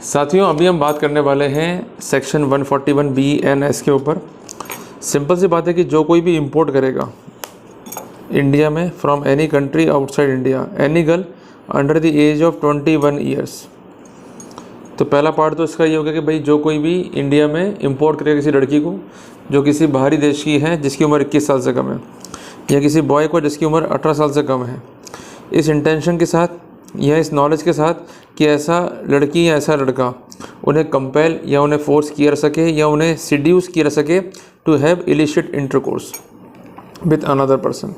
साथियों, अभी हम बात करने वाले हैं सेक्शन 141 बी एन एस के ऊपर। सिंपल सी बात है कि जो कोई भी इंपोर्ट करेगा इंडिया में from any country outside India, any girl under the age of 21 years. तो पहला पार्ट तो इसका ये होगा कि भाई जो कोई भी इंडिया में इंपोर्ट करेगा किसी लड़की को जो किसी बाहरी देश की है जिसकी उम्र 21 साल से कम है, या किसी बॉय को जिसकी उम्र 18 साल से कम है, इस इंटेंशन के साथ या इस नॉलेज के साथ कि ऐसा लड़की या ऐसा लड़का उन्हें कंपेल या उन्हें फोर्स किया जा सके या उन्हें सिड्यूस किया जा सके to have illicit intercourse with another person.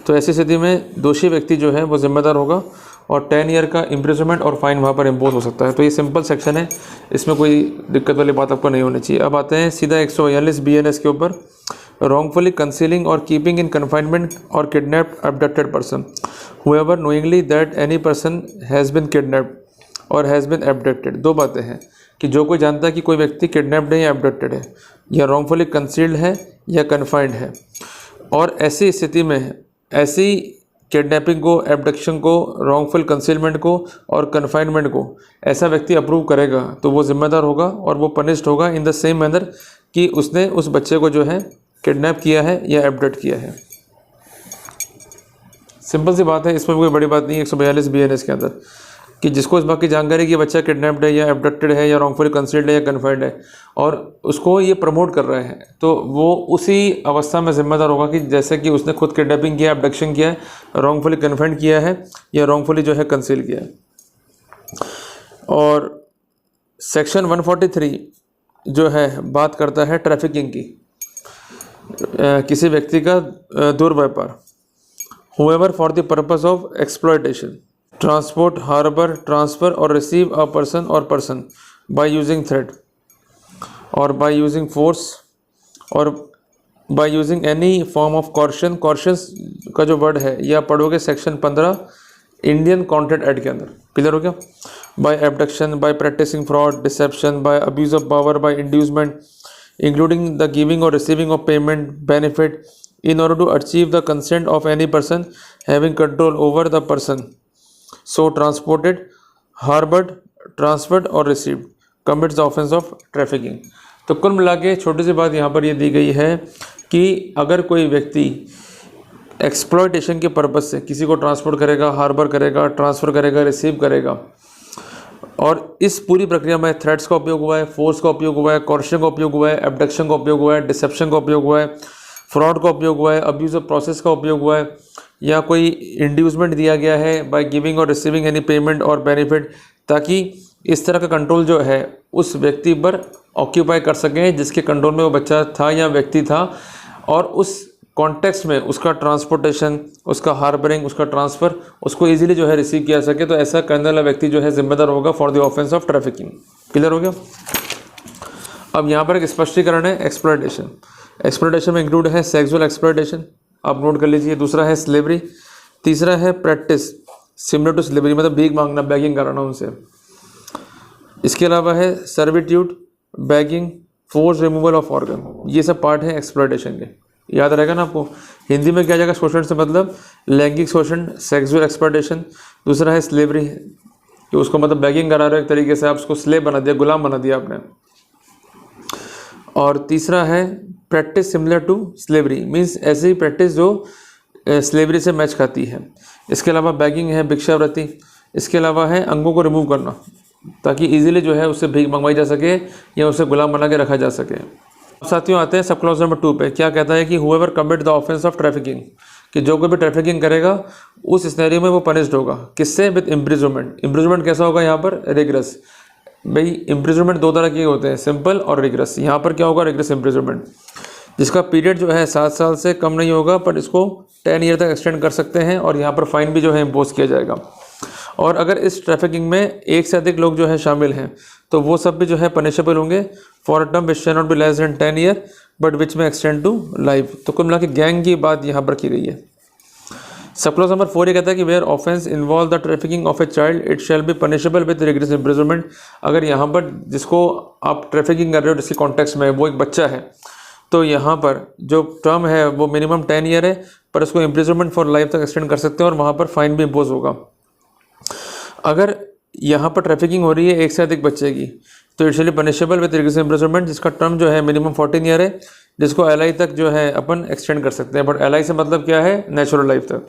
तो ऐसी स्थिति में दोषी व्यक्ति जो है वो जिम्मेदार होगा और 10 ईयर का इम्प्रिजनमेंट और फाइन वहाँ पर इम्पोज हो सकता है। तो ये सिंपल सेक्शन है, इसमें कोई दिक्कत वाली बात आपको नहीं होनी चाहिए। अब आते हैं सीधा 142 BNS के ऊपर। wrongfully concealing or keeping in confinement or kidnapped abducted person whoever knowingly that any person has been kidnapped or has been abducted। दो बातें हैं कि जो कोई जानता है कि कोई व्यक्ति किडनैप्ड है या abducted है या wrongfully concealed है या confined है, और ऐसी स्थिति में ऐसी किडनैपिंग को, एबडक्शन को, रॉन्गफुल कंसीलमेंट को और कन्फाइनमेंट को ऐसा व्यक्ति अप्रूव करेगा तो वो जिम्मेदार होगा और वो पनिश्ड होगा इन द सेम मैनर कि उसने उस बच्चे को जो है किडनैप किया है या एबडक्ट किया है। सिंपल सी बात है, इसमें कोई बड़ी बात नहीं है 142 BNS के अंदर कि जिसको इस बात की जानकारी कि बच्चा किडनैप्ड है या एबडक्टेड है या रॉन्गफुली कंसील्ड है या कन्फाइंड है और उसको ये प्रमोट कर रहे हैं, तो वो उसी अवस्था में जिम्मेदार होगा कि जैसे कि उसने खुद किडनैपिंग किया, एबडक्शन किया है, रॉन्गफुली कन्फाइंड किया है या रॉन्गफुली जो है कंसील किया है। और सेक्शन 143 जो है बात करता है ट्रैफिकिंग की, किसी व्यक्ति का दुर्व्यापार। Whoever for the purpose of exploitation, transport, harbor, transfer or receive a person or person by using threat or by using force or by using any form of coercion। coercion का जो word है यह पढ़ोगे section 15 Indian contract act के अंदर। Clear हो गया? by abduction, by practicing fraud, deception, by abuse of power, by inducement, including the giving or receiving of payment, benefit, in order to achieve the consent of any person having control over the person so transported, harbored, transferred or received commits the offense of trafficking। तो कुल मिला के छोटी सी बात यहाँ पर ये दी गई है कि अगर कोई व्यक्ति एक्सप्लॉयटेशन के पर्पज़ से किसी को ट्रांसपोर्ट करेगा, हार्बर करेगा, ट्रांसफ़र करेगा, रिसीव करेगा, और इस पूरी प्रक्रिया में थ्रेट्स का उपयोग हुआ है, फोर्स का उपयोग हुआ है, कॉर्शन का उपयोग हुआ है, एबडक्शन का उपयोग हुआ है, डिसेप्शन का उपयोग हुआ है, फ्रॉड का उपयोग हुआ है, अब्यूज ऑफ प्रोसेस का उपयोग हुआ है, या कोई इंड्यूसमेंट दिया गया है बाय गिविंग और रिसीविंग एनी पेमेंट और बेनिफिट, ताकि इस तरह का कंट्रोल जो है उस व्यक्ति पर ऑक्यूपाई कर सकें जिसके कंट्रोल में वो बच्चा था या व्यक्ति था, और उस कॉन्टेक्स्ट में उसका ट्रांसपोर्टेशन, उसका हार्बरिंग, उसका ट्रांसफ़र उसको इजीली जो है रिसीव किया सके। तो ऐसा करने वाला व्यक्ति जो है जिम्मेदार होगा for the offence of trafficking. Clear हो गया? अब यहाँ पर एक स्पष्टीकरण है एक्सप्लॉयटेशन। एक्सप्लॉयटेशन में इंक्लूड है सेक्सुअल एक्सप्लॉयटेशन, आप नोट कर लीजिए। दूसरा है स्लेवरी। तीसरा है प्रैक्टिस सिमिलर टू स्लेवरी, मतलब भीख मांगना, बैगिंग कराना उनसे। इसके अलावा है servitude, bagging, force removal of organ. ये सब पार्ट है एक्सप्लॉयटेशन के। याद रहेगा ना आपको? हिंदी में क्या जाएगा शोषण से मतलब लैंगिक शोषण, सेक्सुअल एक्सप्लॉयटेशन। दूसरा है स्लेवरी कि उसको मतलब बैगिंग करा रहे हो, एक तरीके से आप उसको स्लेव बना दिया, गुलाम बना दिया आपने। और तीसरा है practice similar to slavery, means ऐसी ही प्रैक्टिस जो स्लेवरी से मैच खाती है। इसके अलावा बैगिंग है, भिक्षावृत्ति। इसके अलावा है अंगों को रिमूव करना ताकि इजीली जो है उससे भीख मंगवाई जा सके या उसे गुलाम बना के रखा जा सके। साथियों आते हैं सब क्लॉज नंबर 2 पे। क्या कहता है कि whoever commit the offense of trafficking, कि जो कोई भी ट्रैफिकिंग करेगा उस स्नैरियो में वो पनिश्ड होगा। किससे? With imprisonment. इम्प्रिजनमेंट कैसा होगा यहाँ पर? रिग्रेस। भाई इम्प्रिजनमेंट दो तरह के होते हैं, सिंपल और रिग्रेस। यहाँ पर क्या होगा? रिग्रेस इम्प्रिजनमेंट, जिसका पीरियड जो है 7 साल से कम नहीं होगा, पर इसको 10 ईयर तक एक्सटेंड कर सकते हैं, और यहाँ पर फाइन भी जो है इम्पोज किया जाएगा। और अगर इस ट्रैफिकिंग में एक से अधिक लोग जो है शामिल हैं तो वो सब भी जो है पनिशेबल होंगे for a term which can not be less than 10 year but which में एक्सटेंड टू लाइफ। तो कुल मिला के गैंग की बात यहाँ पर की गई है। सब क्लॉज नंबर 4 ये कहता है कि where offence involve the trafficking of a child it shall be punishable with rigorous imprisonment. अगर यहाँ पर जिसको आप ट्रैफिकिंग कर रहे हो जिसके कॉन्टेक्स्ट में वो एक बच्चा है, तो यहाँ पर जो टर्म है वो मिनिमम 10 ईयर है, पर उसको इम्प्रिजनमेंट फॉर लाइफ तक एक्सटेंड कर सकते हैं और वहाँ पर फाइन भी इम्पोज होगा। अगर यहाँ पर ट्रैफिकिंग हो रही है एक से अधिक बच्चे की, तो it's punishable with reduce imprisonment, जिसका टर्म जो है मिनिमम 14 ईयर है, जिसको LI तक जो है अपन एक्सटेंड कर सकते हैं। बट LI से मतलब क्या है, नेचुरल लाइफ तक।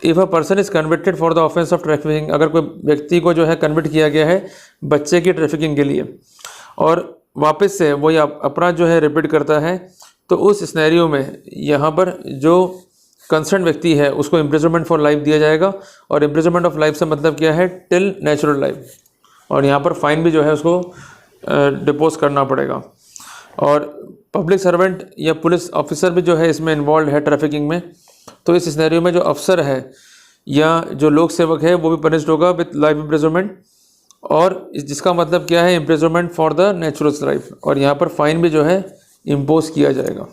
If a person is convicted for the offence of trafficking, अगर कोई व्यक्ति को जो है कन्विक्ट किया गया है बच्चे की ट्रैफिकिंग के लिए और वापस से वही अपराध जो है रिपीट करता है, तो उस सिनेरियो में यहाँ पर जो कंसर्न व्यक्ति है उसको इम्प्रिजनमेंट फॉर लाइफ दिया जाएगा। और इम्प्रिजनमेंट ऑफ लाइफ से मतलब क्या है, टिल नेचुरल लाइफ। और यहाँ पर फाइन भी जो है उसको डिपोज करना पड़ेगा। और पब्लिक सर्वेंट या पुलिस ऑफिसर भी जो है इसमें इन्वॉल्व है ट्रैफिकिंग में, तो इस सिनेरियो में जो अफसर है या जो लोक सेवक है वो भी पनिश्ड होगा विद लाइफ इम्प्रिजनमेंट। और जिसका मतलब क्या है, imprisonment for the natural life. और यहाँ पर फाइन भी जो है इम्पोज किया जाएगा।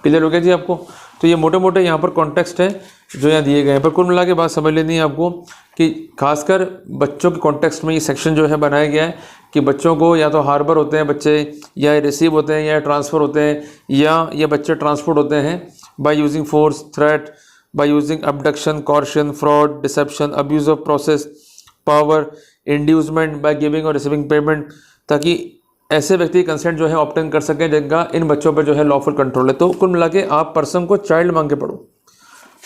क्लियर हो गया जी आपको? तो ये मोटे मोटे यहाँ पर कॉन्टेक्स्ट है जो यहाँ दिए गए हैं। पर कुल मिला के बात समझ लेनी है आपको कि खासकर बच्चों के कॉन्टेक्स्ट में ये सेक्शन जो है बनाया गया है कि बच्चों को या तो हार्बर होते हैं बच्चे, या रिसीव होते हैं, या ट्रांसफ़र होते हैं, या ये बच्चे ट्रांसपोर्ट होते हैं by using force, threat, by using abduction, coercion, fraud, deception, abuse of process, power, inducement, by giving और रिसीविंग पेमेंट, ताकि ऐसे व्यक्ति कंसेंट जो है ऑब्टेन कर सकें जिनका इन बच्चों पर जो है लॉफुल कंट्रोल है। तो कुल मिला के आप पर्सन को चाइल्ड मांग के पढ़ो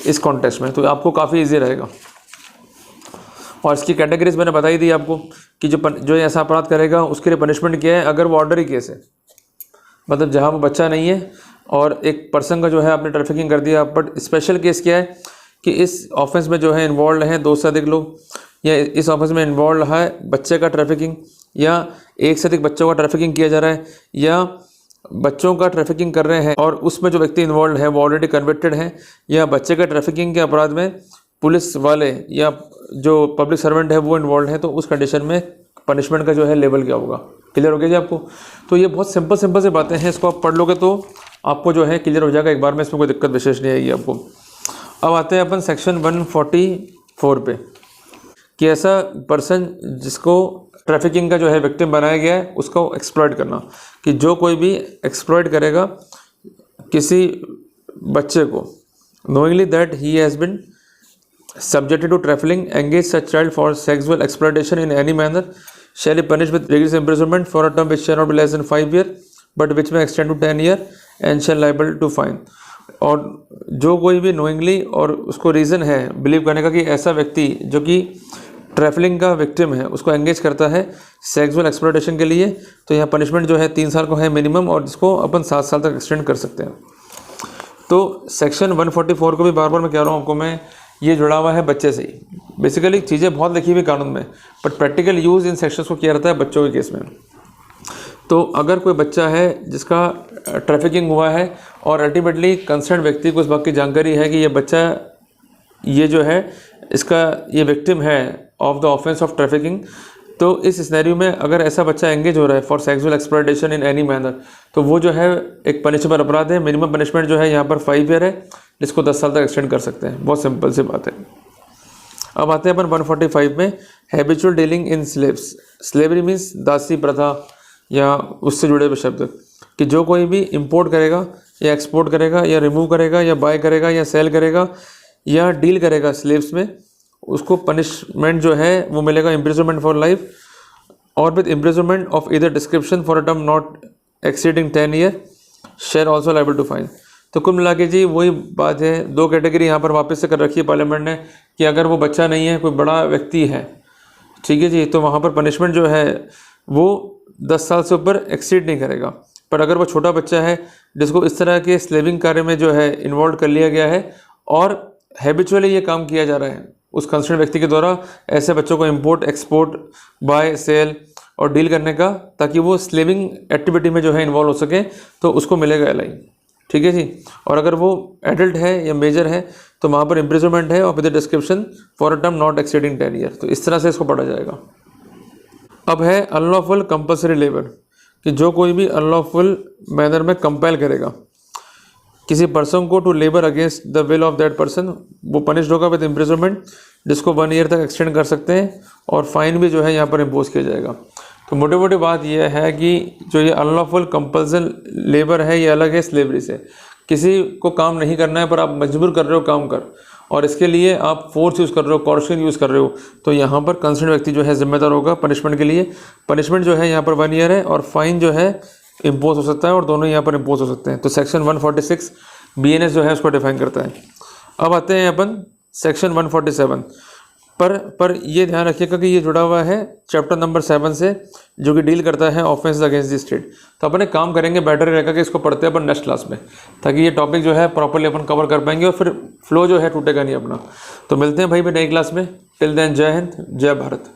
इस कॉन्टेक्स्ट में, तो आपको काफ़ी इजी रहेगा। और इसकी कैटेगरीज मैंने बताई दी आपको कि जो ऐसा अपराध करेगा उसके लिए पनिशमेंट क्या है। अगर वो ऑर्डरी केस है, मतलब जहाँ वो बच्चा नहीं है और एक पर्सन का जो है आपने ट्रैफिकिंग कर दिया, बट स्पेशल केस क्या है कि इस ऑफेंस में जो है इन्वॉल्व हैं 2 से अधिक लोग, या इस ऑफेंस में इन्वॉल्व है बच्चे का ट्रैफिकिंग, या एक से अधिक बच्चों का ट्रैफिकिंग किया जा रहा है, या बच्चों का ट्रैफिकिंग कर रहे हैं और उसमें जो व्यक्ति इन्वॉल्व है वो ऑलरेडी कन्विक्टेड है, या बच्चे का ट्रैफिकिंग के अपराध में पुलिस वाले या जो पब्लिक सर्वेंट है वो इन्वॉल्व है, तो उस कंडीशन में पनिशमेंट का जो है लेवल क्या होगा। क्लियर हो गया जी आपको? तो ये बहुत सिंपल से बातें हैं, इसको आप पढ़ लोगे तो आपको जो है क्लियर हो जाएगा एक बार में, इसमें कोई दिक्कत विशेष नहीं आएगी आपको। अब आते हैं अपन सेक्शन 144 पे कि ऐसा पर्सन जिसको ट्रैफिकिंग का जो है विक्टिम बनाया गया है उसको एक्सप्लॉइट करना, कि जो कोई भी एक्सप्लॉइट करेगा किसी बच्चे को knowingly that he has been subjected to trafficking, engage such child for sexual exploitation in any manner shall be punished with rigorous imprisonment for a term which shall not be less than 5 years but which may extend to 10 years and shall liable to fine। और जो कोई भी knowingly और उसको reason है believe करने का कि ऐसा व्यक्ति जो कि ट्रैफिकिंग का विक्टिम है उसको एंगेज करता है सेक्सुअल एक्सप्लॉइटेशन के लिए, तो यहाँ पनिशमेंट जो है 3 साल को है मिनिमम, और जिसको अपन 7 साल तक एक्सटेंड कर सकते हैं। तो सेक्शन 144 को भी बार बार मैं कह रहा हूँ आपको मैं, ये जुड़ा हुआ है बच्चे से ही। बेसिकली चीज़ें बहुत लिखी हुई कानून में, but practical use in sections को किया रहता है बच्चों के केस में। तो अगर कोई बच्चा है जिसका ट्रैफिकिंग हुआ है और अल्टीमेटली कंसर्न व्यक्ति को इस बात की जानकारी है कि ये बच्चा ये जो है इसका ये विक्टिम है of the offence of trafficking, तो इस सिनेरियो में अगर ऐसा बच्चा एंगेज हो रहा है for sexual exploitation in any manner, तो वो जो है एक पनिशेबल अपराध है। मिनिमम पनिशमेंट जो है यहाँ पर 5 ईयर है, जिसको 10 साल तक एक्सटेंड कर सकते हैं। बहुत सिंपल सी बात है। अब आते हैं अपन 145 में, habitual dealing in slaves. Slavery means दासी प्रथा या उससे जुड़े हुए शब्द, कि जो कोई भी इंपोर्ट करेगा या एक्सपोर्ट करेगा या रिमूव करेगा या बाय करेगा या सेल करेगा या डील करेगा स्लेव्स में, उसको पनिशमेंट जो है वो मिलेगा इम्प्रिजनमेंट फॉर लाइफ और with imprisonment of either description for a term not exceeding 10 year shall also liable to fine. तो कुल मिला के जी वही बात है, 2 कैटेगरी यहाँ पर वापस से कर रखी है पार्लियामेंट ने कि अगर वो बच्चा नहीं है, कोई बड़ा व्यक्ति है, ठीक है जी, तो वहाँ पर पनिशमेंट जो है वो 10 साल से ऊपर एक्सीड नहीं करेगा। पर अगर वो छोटा बच्चा है जिसको इस तरह के स्लेविंग कार्य में जो है इन्वॉल्व कर लिया गया है और हैबिचुअली ये काम किया जा रहा है उस कंसर्न व्यक्ति के द्वारा, ऐसे बच्चों को इंपोर्ट, एक्सपोर्ट, बाय, सेल और डील करने का, ताकि वो स्लेविंग एक्टिविटी में जो है इन्वॉल्व हो सके, तो उसको मिलेगा LI। ठीक है जी। और अगर वो एडल्ट है या मेजर है तो वहाँ पर इम्प्रिजनमेंट है और with description for a term not exceeding 10 year. तो इस तरह से इसको पढ़ा जाएगा। अब है अनलॉफुल कंपल्सरी लेबर, कि जो कोई भी अनलॉफुल मैनर में कंपेल करेगा किसी पर्सन को to labour against the will of that person, वो पनिश्ड होगा विद इम्प्रिजनमेंट, जिसको 1 ईयर तक एक्सटेंड कर सकते हैं, और फाइन भी जो है यहाँ पर इम्पोज किया जाएगा। तो मोटी मोटी बात यह है कि जो ये अनलॉफुल कंपल्सन लेबर है ये अलग है स्लेवरी से। किसी को काम नहीं करना है पर आप मजबूर कर रहे हो काम कर, और इसके लिए आप फोर्स यूज़ कर रहे हो, कॉर्शन यूज़ कर रहे हो, तो यहाँ पर कंसर्न व्यक्ति जो है जिम्मेदार होगा पनिशमेंट के लिए। पनिशमेंट जो है यहाँ पर 1 ईयर है और फाइन जो है इम्पोज हो सकता है, और दोनों यहाँ पर इम्पोज हो सकते हैं। तो सेक्शन 146 BNS जो है उसको डिफाइन करता है। अब आते हैं अपन सेक्शन 147 पर ये ध्यान रखिएगा कि ये जुड़ा हुआ है चैप्टर नंबर 7 से, जो कि डील करता है ऑफेंस अगेंस्ट द स्टेट। तो अपन एक काम करेंगे, बेटर रहेगा कि इसको पढ़ते हैं अपन नेक्स्ट क्लास में, ताकि ये टॉपिक जो है प्रॉपर्ली अपन कवर कर पाएंगे और फिर फ्लो जो है टूटेगा नहीं अपना। तो मिलते हैं भाई नई क्लास में। टिल देन जय हिंद, जय भारत।